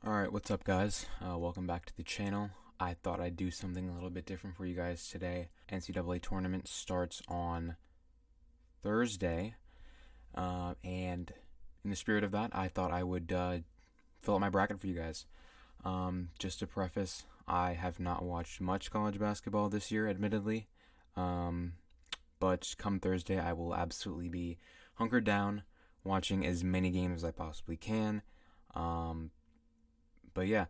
Alright, what's up guys? Welcome back to the channel. I thought I'd do something a little bit different for you guys today. NCAA tournament starts on Thursday, and in the spirit of that, I thought I would fill out my bracket for you guys. Just to preface, I have not watched much college basketball this year, admittedly, but come Thursday, I will absolutely be hunkered down, watching as many games as I possibly can. But yeah,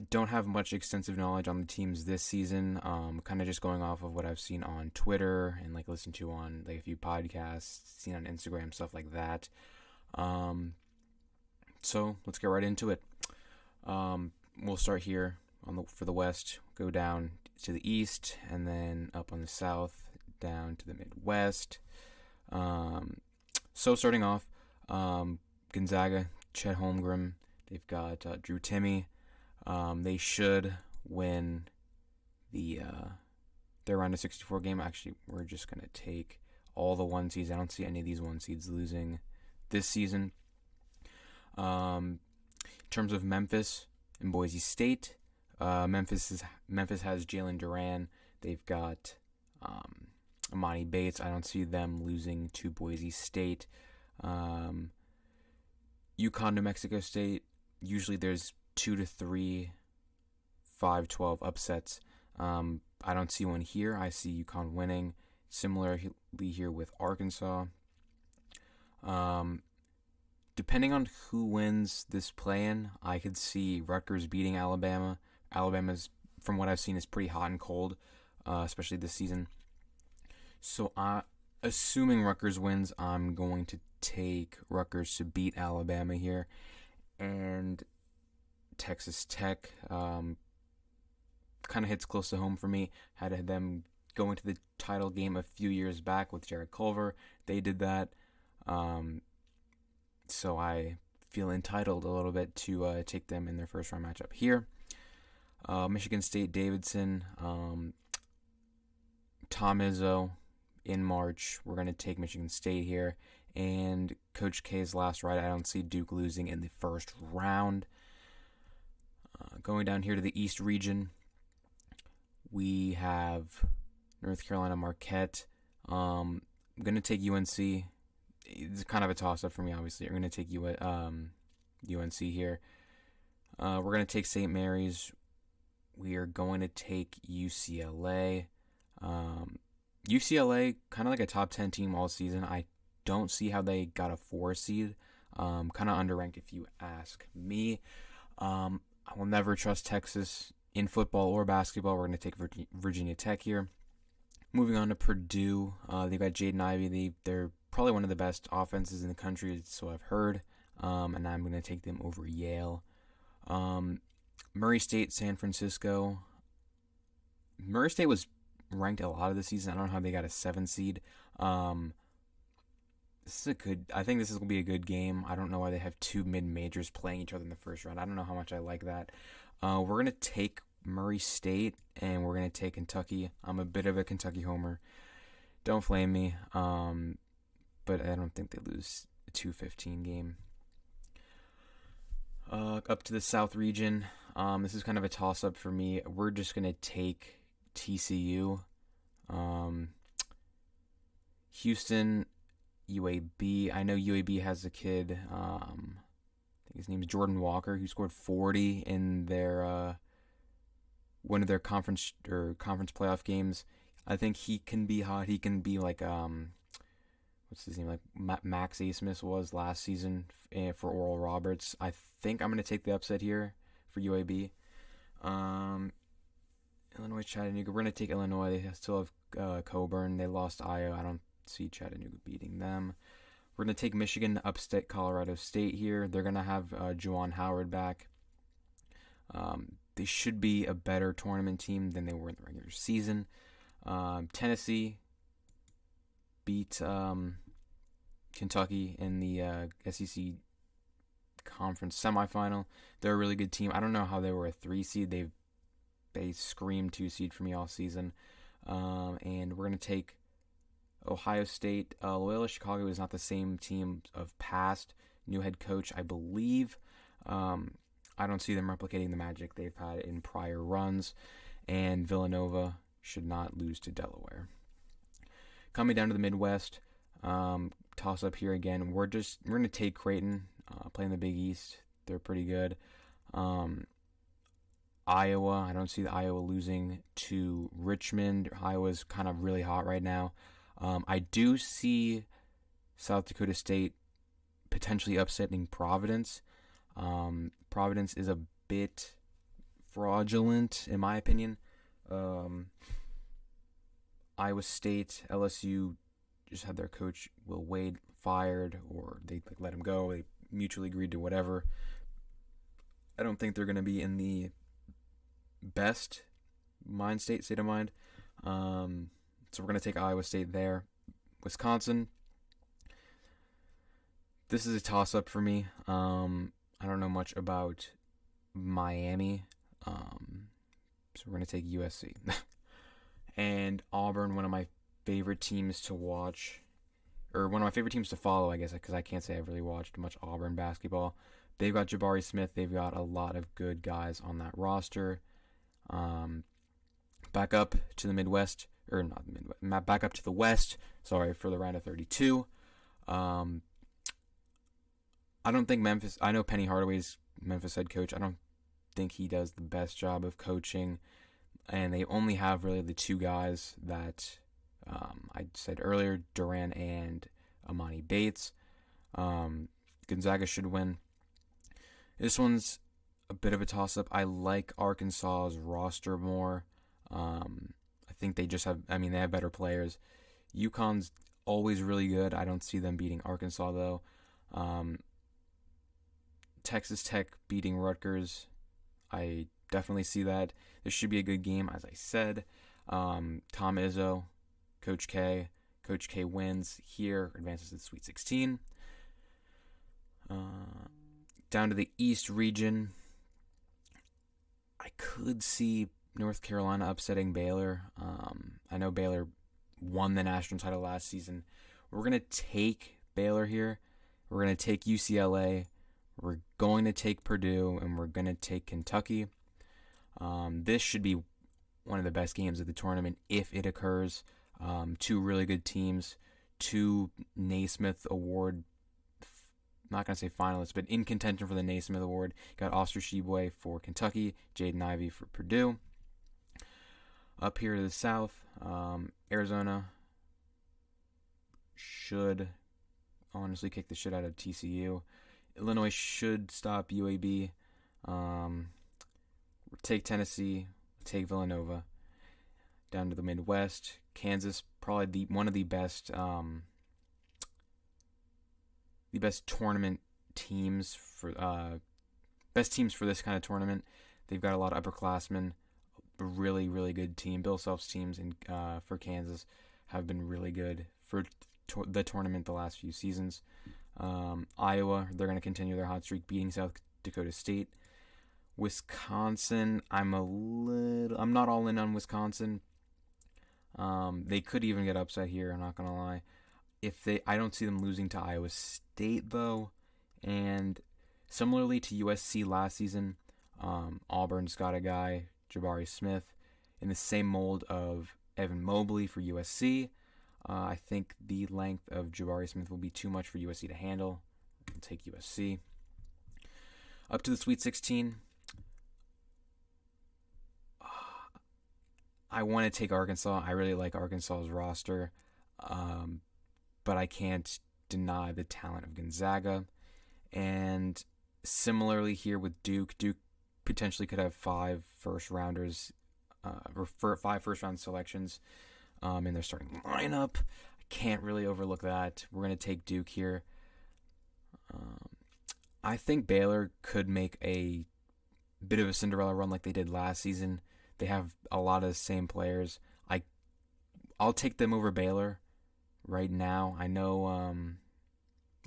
don't have much extensive knowledge on the teams this season. Kind of just going off of what I've seen on Twitter and listened to on a few podcasts, seen on Instagram, stuff like that. So let's get right into it. We'll start here for the West, go down to the East, and then up on the South, down to the Midwest. So starting off, Gonzaga, Chet Holmgren. They've got Drew Timme. They should win their round of 64 game. Actually, we're just going to take all the one seeds. I don't see any of these one seeds losing this season. In terms of Memphis and Boise State, Memphis has Jalen Duran. They've got Amani Bates. I don't see them losing to Boise State. UConn, New Mexico State. Usually there's 2 to 3 5-12 upsets. I don't see one here. I see UConn winning. Similarly here with Arkansas. Depending on who wins this play-in, I could see Rutgers beating Alabama. Alabama's, from what I've seen, is pretty hot and cold, especially this season. So assuming Rutgers wins, I'm going to take Rutgers to beat Alabama here. And Texas Tech kind of hits close to home for me. Had them go into the title game a few years back with Jared Culver. They did that. So I feel entitled a little bit to take them in their first round matchup here. Michigan State, Davidson. Tom Izzo in March. We're going to take Michigan State here. And Coach K's last ride, I don't see Duke losing in the first round. Going down here to the East region, we have North Carolina Marquette. I'm going to take UNC. It's kind of a toss-up for me, obviously. I'm going to take UNC here. We're going to take St. Mary's. We are going to take UCLA. UCLA, kind of like a top 10 team all season. I don't see how they got a 4 seed. Kind of underranked if you ask me. I will never trust Texas in football or basketball. We're going to take Virginia Tech here. Moving on to Purdue. They've got Jaden Ivey. They're probably one of the best offenses in the country, so I've heard. And I'm going to take them over Yale. Murray State, San Francisco. Murray State was ranked a lot of the season. I don't know how they got a 7 seed. I think this is going to be a good game. I don't know why they have 2 mid-majors playing each other in the first round. I don't know how much I like that. We're going to take Murray State, and we're going to take Kentucky. I'm a bit of a Kentucky homer. Don't flame me. But I don't think they lose a 2-15 game. Up to the South region. This is kind of a toss-up for me. We're just going to take TCU. Houston, UAB. I know UAB has a kid, I think his name is Jordan Walker, who scored 40 in their one of their conference playoff games. I think he can be hot. He can be like what's his name, like Max Asmus was last season for Oral Roberts. I think I'm going to take the upset here for UAB. Illinois, Chattanooga. We're going to take Illinois. They still have Coburn. They lost Iowa. I don't see Chattanooga beating them. We're going to take Michigan, upstate Colorado State here. They're going to have Juwan Howard back. They should be a better tournament team than they were in the regular season. Tennessee beat Kentucky in the SEC conference semifinal. They're a really good team. I don't know how they were a 3 seed. They screamed 2 seed for me all season. And we're going to take Ohio State. Loyola Chicago is not the same team of past. New head coach, I believe. I don't see them replicating the magic they've had in prior runs, and Villanova should not lose to Delaware. Coming down to the Midwest, toss up here again. We're going to take Creighton, playing the Big East. They're pretty good. Iowa, I don't see Iowa losing to Richmond. Iowa's kind of really hot right now. I do see South Dakota State potentially upsetting Providence. Providence is a bit fraudulent, in my opinion. Iowa State, LSU just had their coach Will Wade fired, or they let him go. They mutually agreed to whatever. I don't think they're going to be in the best state of mind. So we're going to take Iowa State there. Wisconsin, this is a toss-up for me. I don't know much about Miami, so we're going to take USC. And Auburn, one of my favorite teams to watch, or one of my favorite teams to follow, I guess, because I can't say I've really watched much Auburn basketball. They've got Jabari Smith. They've got a lot of good guys on that roster. Back up to the Midwest, or not the Midwest, back up to the West, for the round of 32. I don't think Memphis, I know Penny Hardaway's Memphis head coach. I don't think he does the best job of coaching. And they only have really the two guys that I said earlier, Duran and Amani Bates. Gonzaga should win. This one's a bit of a toss-up. I like Arkansas's roster more. I think they just have, they have better players. UConn's always really good. I don't see them beating Arkansas, though. Texas Tech beating Rutgers, I definitely see that. This should be a good game, as I said. Tom Izzo, Coach K. Coach K wins here, advances to the Sweet 16. Down to the East region, I could see North Carolina upsetting Baylor. I know Baylor won the national title last season. We're going to take Baylor here. We're going to take UCLA. We're going to take Purdue, and we're going to take Kentucky. This should be one of the best games of the tournament if it occurs. Two really good teams, two Naismith Award, not going to say finalists, but in contention for the Naismith Award. Got Oscar Tshiebwe for Kentucky, Jaden Ivey for Purdue. Up here to the south, Arizona should honestly kick the shit out of TCU. Illinois should stop UAB. Take Tennessee, take Villanova. Down to the Midwest, Kansas, probably one of the best tournament teams for best teams for this kind of tournament. They've got a lot of upperclassmen, a really, really good team. Bill Self's teams for Kansas have been really good for the tournament the last few seasons. Iowa, they're going to continue their hot streak, beating South Dakota State. Wisconsin, I'm not all in on Wisconsin. They could even get upset here, I'm not going to lie. I don't see them losing to Iowa State, though. And similarly to USC last season, Auburn's got a guy, Jabari Smith, in the same mold of Evan Mobley for USC. I think the length of Jabari Smith will be too much for USC to handle. I'll take USC. Up to the Sweet 16. I want to take Arkansas. I really like Arkansas's roster. But I can't deny the talent of Gonzaga. And similarly here with Duke potentially could have 5 first-rounders, or 5 first-round selections in their starting lineup. I can't really overlook that. We're going to take Duke here. I think Baylor could make a bit of a Cinderella run like they did last season. They have a lot of the same players. I'll take them over Baylor right now. I know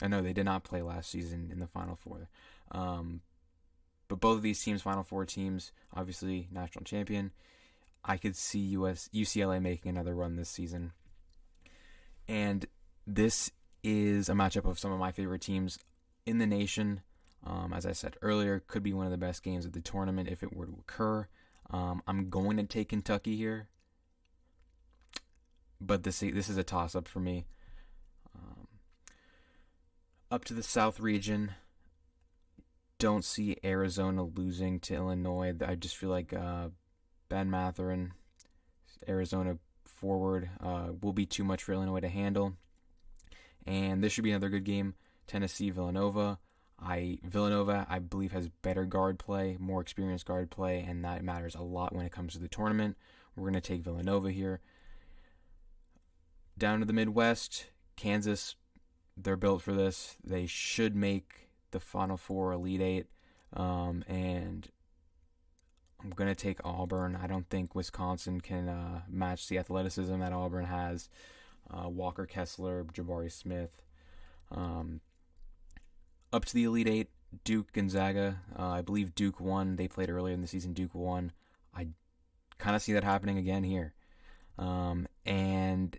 they did not play last season in the Final Four. But both of these teams, Final Four teams, obviously national champion. I could see UCLA making another run this season. And this is a matchup of some of my favorite teams in the nation. As I said earlier, could be one of the best games of the tournament if it were to occur. I'm going to take Kentucky here, but this is a toss-up for me. Up to the South region, don't see Arizona losing to Illinois. I just feel like Ben Mathurin, Arizona forward, will be too much for Illinois to handle. And this should be another good game. Tennessee, Villanova. Villanova, I believe, has better guard play, more experienced guard play, and that matters a lot when it comes to the tournament. We're going to take Villanova here. Down to the Midwest, Kansas, they're built for this. They should make the Final Four, Elite Eight, and I'm going to take Auburn. I don't think Wisconsin can match the athleticism that Auburn has. Walker Kessler, Jabari Smith. Up to the Elite Eight, Duke, Gonzaga. I believe Duke won. They played earlier in the season. Duke won. I kind of see that happening again here. And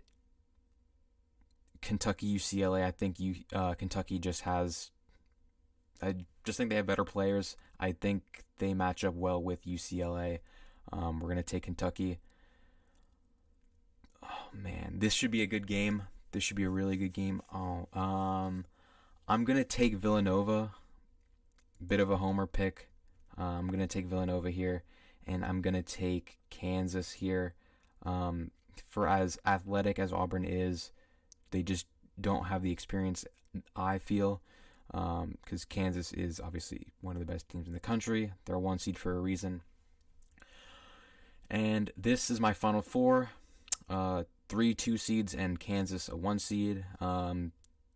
Kentucky, UCLA. I think Kentucky just has. I just think they have better players. I think they match up well with UCLA. We're gonna take Kentucky. Oh man, this should be a good game. This should be a really good game. I'm going to take Villanova. Bit of a homer pick. I'm going to take Villanova here. And I'm going to take Kansas here. For as athletic as Auburn is, they just don't have the experience, I feel. Because Kansas is obviously one of the best teams in the country. They're a 1 seed for a reason. And this is my Final Four. 3 2 seeds and Kansas a 1 seed.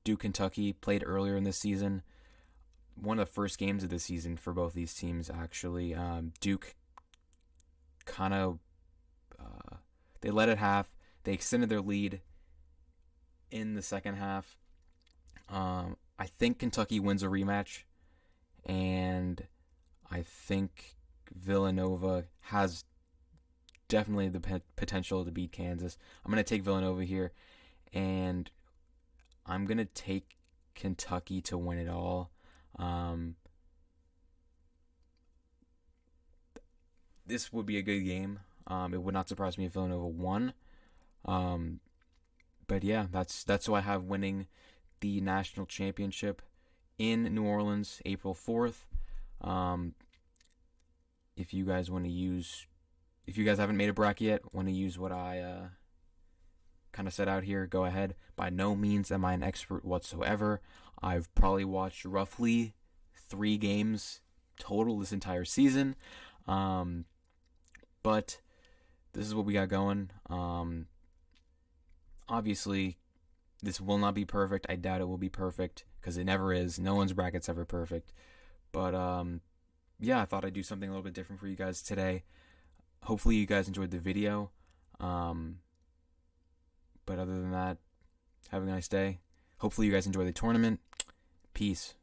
Duke, Kentucky played earlier in this season. One of the first games of the season for both these teams, actually. Duke kind of they let it half. They extended their lead in the second half. I think Kentucky wins a rematch, and I think Villanova has definitely the potential to beat Kansas. I'm going to take Villanova here, and I'm going to take Kentucky to win it all. This would be a good game. It would not surprise me if Villanova won. But yeah, that's who I have winning the national championship in New Orleans, April 4th. If you guys haven't made a bracket yet, want to use what I kind of set out here, go ahead. By no means am I an expert whatsoever. I've probably watched roughly 3 games total this entire season. But this is what we got going. Obviously, this will not be perfect. I doubt it will be perfect because it never is. No one's bracket's ever perfect. But yeah, I thought I'd do something a little bit different for you guys today. Hopefully you guys enjoyed the video. But other than that, have a nice day. Hopefully you guys enjoy the tournament. Peace.